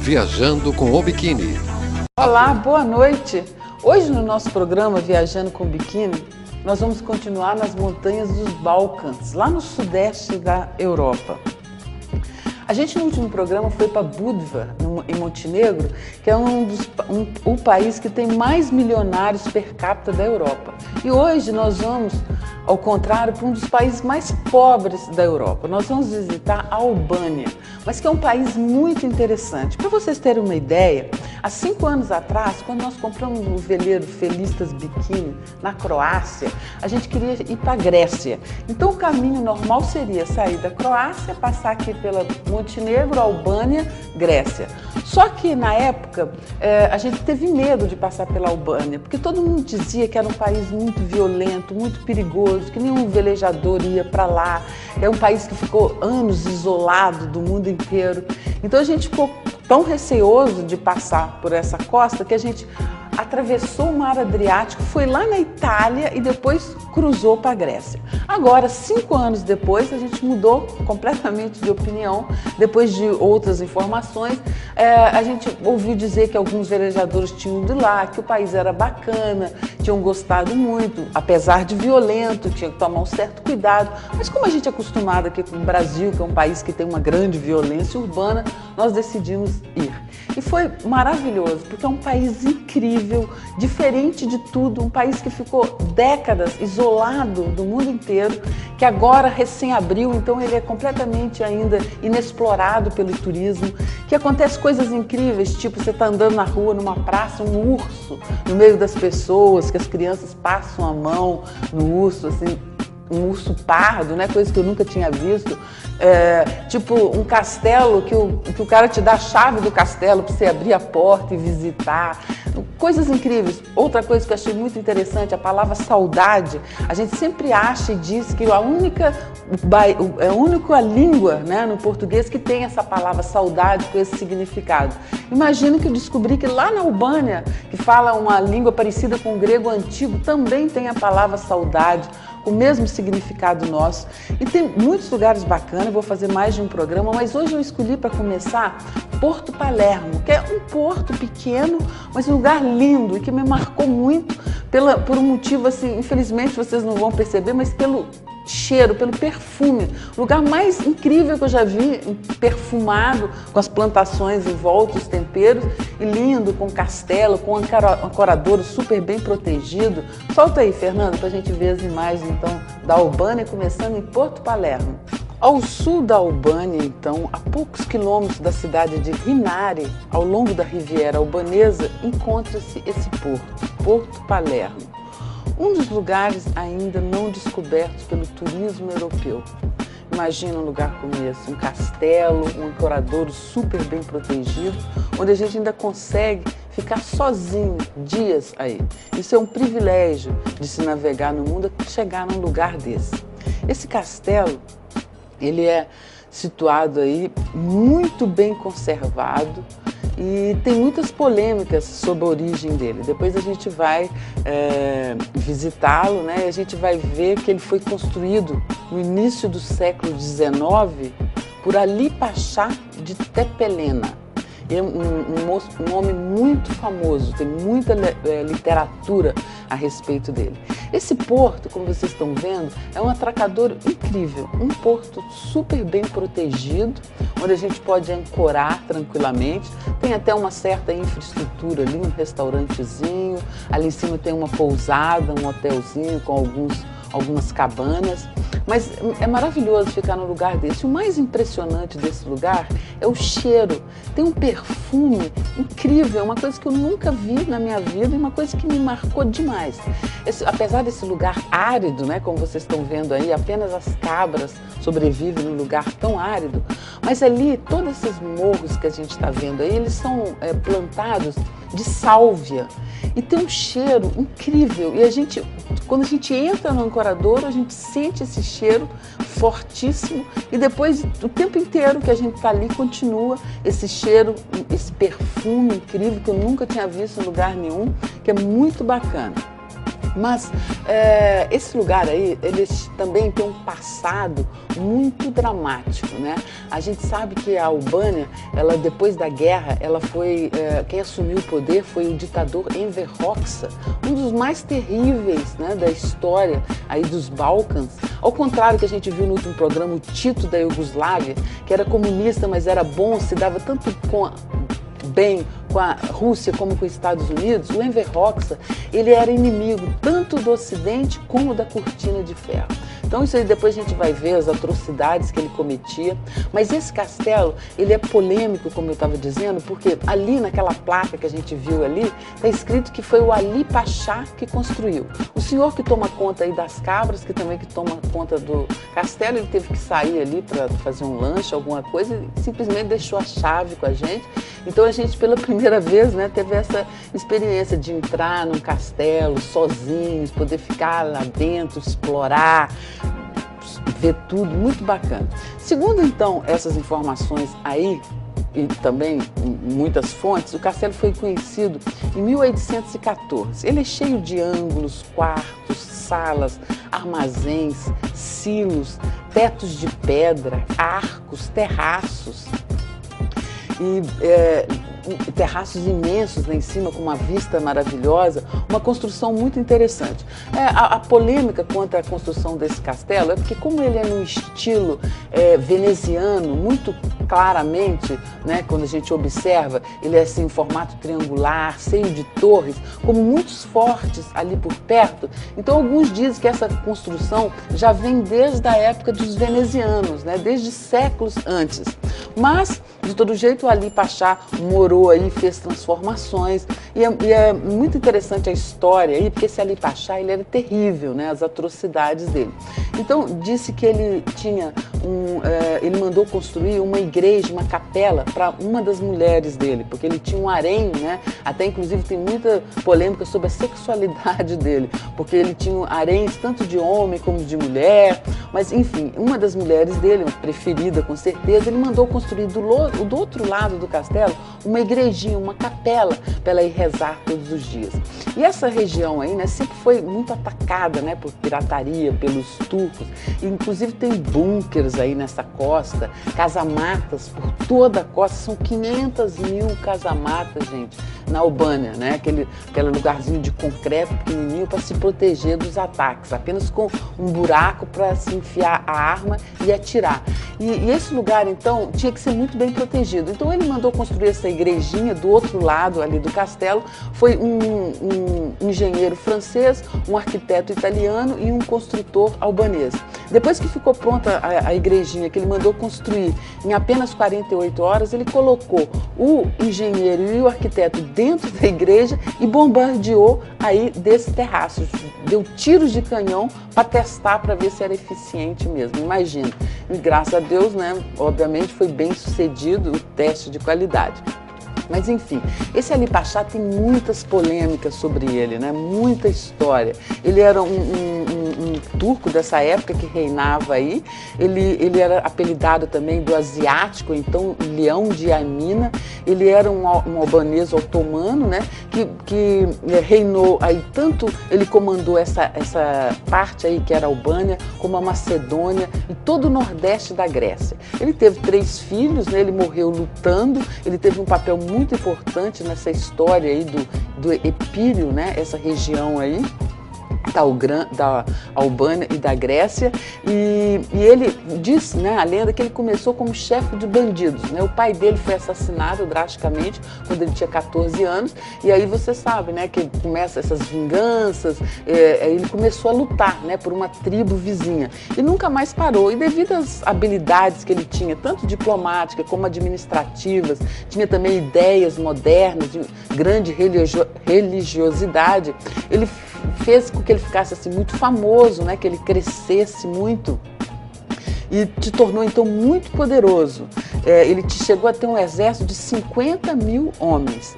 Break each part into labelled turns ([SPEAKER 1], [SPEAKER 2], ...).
[SPEAKER 1] Viajando com o Biquíni.
[SPEAKER 2] Olá, boa noite! Hoje no nosso programa Viajando com o Biquíni, nós vamos continuar nas montanhas dos Balcãs, lá no sudeste da Europa. A gente no último programa foi para Budva, em Montenegro, que é o país que tem mais milionários per capita da Europa. E hoje nós vamos, ao contrário, para um dos países mais pobres da Europa. Nós vamos visitar a Albânia, mas que é um país muito interessante. Para vocês terem uma ideia, há 5 anos atrás, quando nós compramos o veleiro Felistas Biquíni na Croácia, a gente queria ir para a Grécia. Então o caminho normal seria sair da Croácia, passar aqui pela Montenegro, Albânia, Grécia. Só que na época a gente teve medo de passar pela Albânia, porque todo mundo dizia que era um país muito violento, muito perigoso, que nenhum velejador ia para lá. É um país que ficou anos isolado do mundo inteiro. Então a gente ficou tão receoso de passar por essa costa que a gente atravessou o Mar Adriático, foi lá na Itália e depois cruzou para a Grécia. Agora, 5 anos depois, a gente mudou completamente de opinião. Depois de outras informações, a gente ouviu dizer que alguns velejadores tinham ido lá, que o país era bacana, tinham gostado muito, apesar de violento, tinha que tomar um certo cuidado. Mas como a gente é acostumado aqui com o Brasil, que é um país que tem uma grande violência urbana, nós decidimos ir. E foi maravilhoso, porque é um país incrível, diferente de tudo, um país que ficou décadas isolado do mundo inteiro, que agora recém abriu, então ele é completamente ainda inexplorado pelo turismo, que acontece coisas incríveis, tipo você está andando na rua, numa praça, um urso no meio das pessoas, que as crianças passam a mão no urso, assim, um urso pardo, né? Coisa que eu nunca tinha visto. Tipo um castelo que o cara te dá a chave do castelo para você abrir a porta e visitar. Coisas incríveis. Outra coisa que eu achei muito interessante, a palavra saudade. A gente sempre acha e diz que a única língua, né, no português que tem essa palavra saudade com esse significado. Imagino que eu descobri que lá na Albânia, que fala uma língua parecida com o grego antigo, também tem a palavra saudade, o mesmo significado nosso. E tem muitos lugares bacanas, eu vou fazer mais de um programa, mas hoje eu escolhi para começar Porto Palermo, que é um porto pequeno, mas um lugar lindo e que me marcou muito por um motivo, assim, infelizmente vocês não vão perceber, mas pelo cheiro, pelo perfume. O lugar mais incrível que eu já vi, perfumado, com as plantações em volta, os temperos, e lindo, com castelo, com ancoradouro super bem protegido. Solta aí, Fernando, para a gente ver as imagens, então, da Albânia, começando em Porto Palermo. Ao sul da Albânia, então, a poucos quilômetros da cidade de Rinari, ao longo da Riviera Albanesa, encontra-se esse porto, Porto Palermo. Um dos lugares ainda não descobertos pelo turismo europeu. Imagina um lugar como esse, um castelo, um ancoradouro super bem protegido, onde a gente ainda consegue ficar sozinho dias aí. Isso é um privilégio de se navegar no mundo, chegar num lugar desse. Esse castelo, ele é situado aí, muito bem conservado, e tem muitas polêmicas sobre a origem dele. Depois a gente vai visitá-lo, né? E a gente vai ver que ele foi construído no início do século XIX por Ali Pasha de Tepelena. É um homem muito famoso, tem muita literatura a respeito dele. Esse porto, como vocês estão vendo, é um atracadouro incrível, um porto super bem protegido, onde a gente pode ancorar tranquilamente, tem até uma certa infraestrutura ali, um restaurantezinho, ali em cima tem uma pousada, um hotelzinho com algumas cabanas, mas é maravilhoso ficar num lugar desse. O mais impressionante desse lugar é o cheiro, tem um perfume incrível, uma coisa que eu nunca vi na minha vida e uma coisa que me marcou demais. Apesar desse lugar árido, né, como vocês estão vendo aí, apenas as cabras sobrevivem num lugar tão árido, mas ali, todos esses morros que a gente está vendo aí, eles são plantados de sálvia e tem um cheiro incrível. E quando a gente entra no ancoradouro, a gente sente esse cheiro fortíssimo e depois, o tempo inteiro que a gente está ali, continua esse cheiro, esse perfume incrível que eu nunca tinha visto em lugar nenhum, que é muito bacana. Mas esse lugar aí, ele também tem um passado muito dramático, né? A gente sabe que a Albânia, ela, depois da guerra, ela foi, quem assumiu o poder foi o ditador Enver Hoxha, um dos mais terríveis, né, da história aí dos Balcãs. Ao contrário que a gente viu no último programa, o Tito da Iugoslávia, que era comunista, mas era bom, se dava tanto bem com a Rússia como com os Estados Unidos, o Enver Hoxha, ele era inimigo tanto do Ocidente como da Cortina de Ferro. Então isso aí depois a gente vai ver as atrocidades que ele cometia, mas esse castelo, ele é polêmico, como eu estava dizendo, porque ali naquela placa que a gente viu ali, está escrito que foi o Ali Pasha que construiu. O senhor que toma conta aí das cabras, que também que toma conta do castelo, ele teve que sair ali para fazer um lanche, alguma coisa, e simplesmente deixou a chave com a gente. Então a gente pela primeira vez, né, teve essa experiência de entrar num castelo sozinhos, poder ficar lá dentro, explorar, ver tudo, muito bacana. Segundo então essas informações aí, e também muitas fontes, o castelo foi conhecido em 1814. Ele é cheio de ângulos, quartos, salas, armazéns, silos, tetos de pedra, arcos, terraços. E terraços imensos lá em cima, com uma vista maravilhosa, uma construção muito interessante. A polêmica contra a construção desse castelo é porque, como ele é num estilo veneziano, muito claramente, né, quando a gente observa, ele é assim, em formato triangular, cheio de torres, como muitos fortes ali por perto. Então, alguns dizem que essa construção já vem desde a época dos venezianos, né, desde séculos antes. Mas, de todo jeito, o Ali Pasha morou aí, fez transformações, e é muito interessante a história aí, porque esse Ali Pasha, ele era terrível, né, as atrocidades dele. Então, disse que ele tinha ele mandou construir uma igreja, uma capela para uma das mulheres dele, porque ele tinha um harém, né, até inclusive tem muita polêmica sobre a sexualidade dele, porque ele tinha haréns tanto de homem como de mulher, mas enfim, uma das mulheres dele, uma preferida com certeza, ele mandou construir do outro lado do castelo uma igrejinha, uma capela, para ela ir rezar todos os dias. E essa região aí, né, sempre foi muito atacada, né, por pirataria, pelos turcos, e, inclusive tem bunkers aí nessa costa, casamatas por toda a costa, são 500 mil casamatas, gente, na Albânia, né, aquele lugarzinho de concreto pequenininho para se proteger dos ataques, apenas com um buraco para se enfiar a arma e atirar. E esse lugar, então, tinha que ser muito bem protegido. Então ele mandou construir essa igrejinha do outro lado ali do castelo. Foi um engenheiro francês, um arquiteto italiano e um construtor albanês. Depois que ficou pronta a igrejinha que ele mandou construir em apenas 48 horas, ele colocou o engenheiro e o arquiteto dentro da igreja e bombardeou aí desse terraço. Deu tiros de canhão para testar, para ver se era eficiente mesmo. Imagina. E graças a Deus, né, obviamente foi bem sucedido o teste de qualidade. Mas enfim, esse Ali Pasha tem muitas polêmicas sobre ele, né? Muita história. Ele era um turco dessa época que reinava aí, ele era apelidado também do asiático, então Leão de Yamina. Ele era um albanês otomano, né? Que reinou aí, tanto ele comandou essa parte aí que era a Albânia, como a Macedônia e todo o nordeste da Grécia. Ele teve 3 filhos, né? Ele morreu lutando, ele teve um papel muito importante nessa história aí do Epíreo, né? Essa região aí da Albânia e da Grécia, e ele diz, né, a lenda, que ele começou como chefe de bandidos, né? O pai dele foi assassinado drasticamente quando ele tinha 14 anos, e aí você sabe, né, que começa essas vinganças, ele começou a lutar, né, por uma tribo vizinha, e nunca mais parou, e devido às habilidades que ele tinha, tanto diplomáticas como administrativas, tinha também ideias modernas, de grande religiosidade, ele fez com que ele ficasse assim muito famoso, né? Que ele crescesse muito e te tornou então muito poderoso. Ele chegou a ter um exército de 50 mil homens.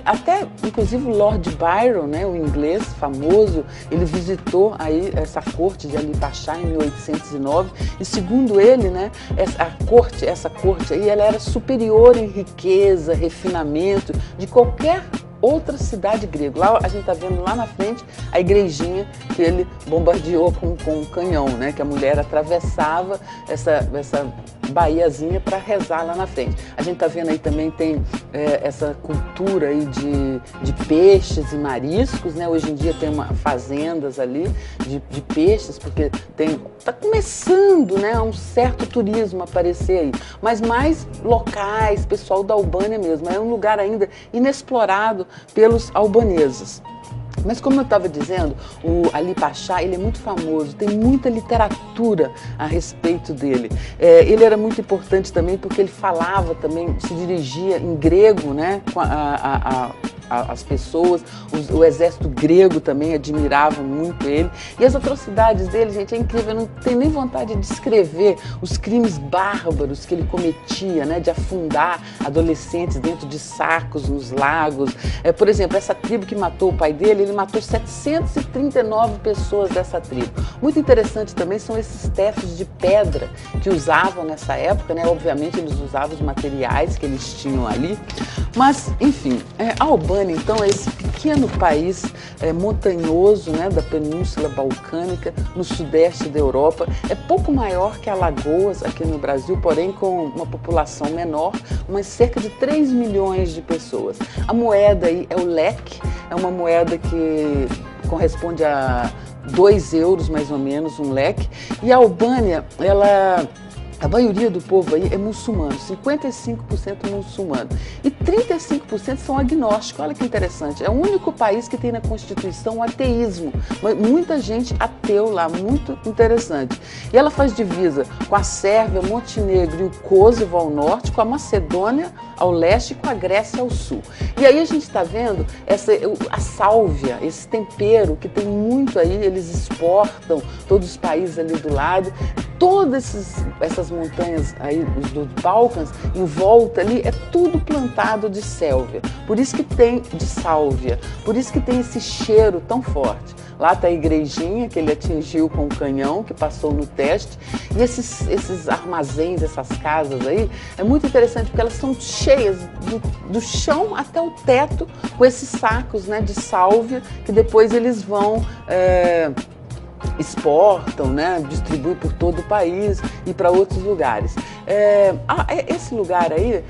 [SPEAKER 2] Até, inclusive, o Lord Byron, né, o inglês famoso, ele visitou aí essa corte de Ali Pasha em 1809 e, segundo ele, né, essa corte aí, ela era superior em riqueza, refinamento de qualquer outra cidade grega. Lá a gente está vendo lá na frente a igrejinha que ele bombardeou com um canhão, né? Que a mulher atravessava essa baiazinha para rezar lá na frente. A gente está vendo aí também tem essa cultura aí de peixes e mariscos, né? Hoje em dia tem fazendas ali de peixes, porque está começando, né, um certo turismo a aparecer aí, mas mais locais, pessoal da Albânia mesmo. É um lugar ainda inexplorado pelos albaneses. Mas como eu estava dizendo, o Ali Pasha, ele é muito famoso, tem muita literatura a respeito dele. Ele era muito importante também porque ele falava também, se dirigia em grego, né, com as pessoas, o exército grego também admirava muito ele. E as atrocidades dele, gente, é incrível, eu não tenho nem vontade de descrever os crimes bárbaros que ele cometia, né, de afundar adolescentes dentro de sacos nos lagos. Por exemplo, essa tribo que matou o pai dele, ele matou 739 pessoas dessa tribo. Muito interessante também são esses tetos de pedra que usavam nessa época, né? Obviamente eles usavam os materiais que eles tinham ali, mas enfim, a Albânia então é esse pequeno país montanhoso, né, da Península Balcânica, no sudeste da Europa. É pouco maior que Alagoas aqui no Brasil, porém com uma população menor, mas cerca de 3 milhões de pessoas. A moeda aí é o lek, é uma moeda que corresponde a 2 euros mais ou menos, um lek. E a Albânia, a maioria do povo aí é muçulmano, 55% muçulmano. E 35% são agnósticos. Olha que interessante. É o único país que tem na Constituição o ateísmo. Muita gente ateu lá, muito interessante. E ela faz divisa com a Sérvia, Montenegro e o Kosovo ao norte, com a Macedônia ao leste e com a Grécia ao sul. E aí a gente está vendo a sálvia, esse tempero que tem muito aí, eles exportam, todos os países ali do lado. Todas essas montanhas aí dos Balcãs, em volta ali, é tudo plantado de sálvia. Por isso que tem de sálvia, por isso que tem esse cheiro tão forte. Lá está a igrejinha que ele atingiu com o canhão, que passou no teste. E esses armazéns, essas casas aí, é muito interessante porque elas são cheias do chão até o teto com esses sacos, né, de sálvia que depois eles vão exportam, né, distribuem por todo o país e para outros lugares. Esse lugar aí,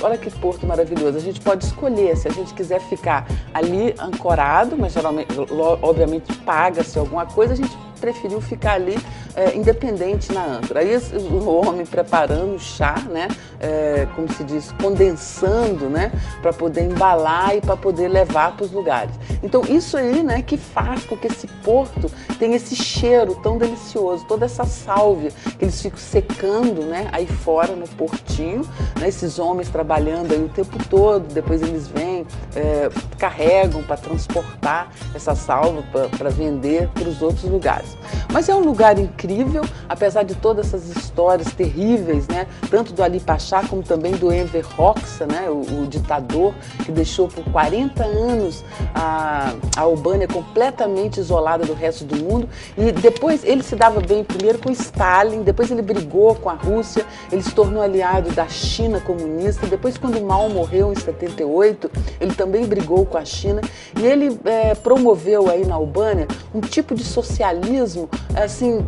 [SPEAKER 2] olha que porto maravilhoso. A gente pode escolher se a gente quiser ficar ali ancorado, mas geralmente, obviamente, paga-se alguma coisa. A gente preferiu ficar ali independente na âncora. Aí o homem preparando o chá, né, como se diz, condensando, né, para poder embalar e para poder levar para os lugares. Então isso aí, né, que faz com que esse porto tenha esse cheiro tão delicioso, toda essa sálvia que eles ficam secando, né, aí fora no portinho, né, esses homens trabalhando aí o tempo todo, depois eles vêm, carregam para transportar essa sálvia para vender para os outros lugares. Mas é um lugar incrível, apesar de todas essas histórias terríveis, né, tanto do Ali Pasha como também do Enver Hoxha, né, o ditador que deixou por 40 anos a Albânia completamente isolada do resto do mundo. E depois ele se dava bem primeiro com Stalin, depois ele brigou com a Rússia, ele se tornou aliado da China comunista. Depois, quando Mao morreu em 78, ele também brigou com a China e ele promoveu aí na Albânia um tipo de socialismo assim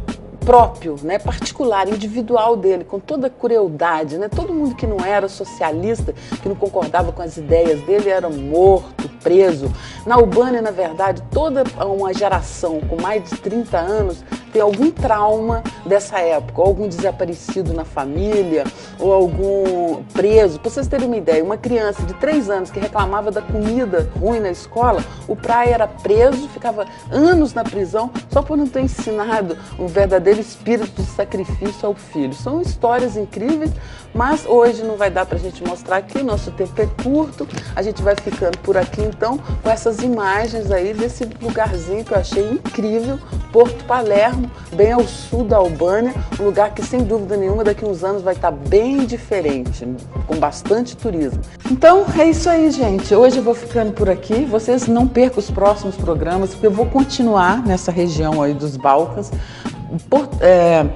[SPEAKER 2] próprio, né, particular, individual dele, com toda a crueldade, né? Todo mundo que não era socialista, que não concordava com as ideias dele, era morto, preso. Na Albânia, na verdade, toda uma geração com mais de 30 anos tem algum trauma dessa época, ou algum desaparecido na família, ou algum preso. Para vocês terem uma ideia, uma criança de 3 anos que reclamava da comida ruim na escola, o pai era preso, ficava anos na prisão, só por não ter ensinado o verdadeiro espírito de sacrifício ao filho. São histórias incríveis, mas hoje não vai dar para a gente mostrar aqui, nosso tempo é curto, a gente vai ficando por aqui então com essas imagens aí desse lugarzinho que eu achei incrível, Porto Palermo, bem ao sul da Albânia, um lugar que sem dúvida nenhuma daqui a uns anos vai estar bem diferente, com bastante turismo. Então é isso aí, gente, hoje eu vou ficando por aqui, vocês não percam os próximos programas, porque eu vou continuar nessa região aí dos Balcãs,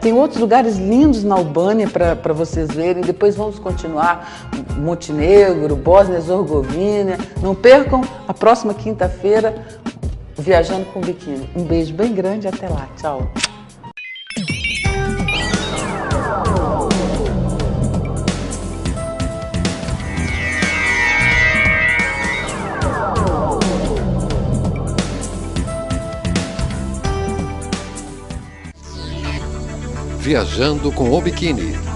[SPEAKER 2] Tem outros lugares lindos na Albânia para vocês verem. Depois vamos continuar Montenegro, Bósnia e Herzegovina. Não percam a próxima quinta-feira, Viajando com Biquíni. Um beijo bem grande e até lá. Tchau.
[SPEAKER 1] Viajando com o Biquíni.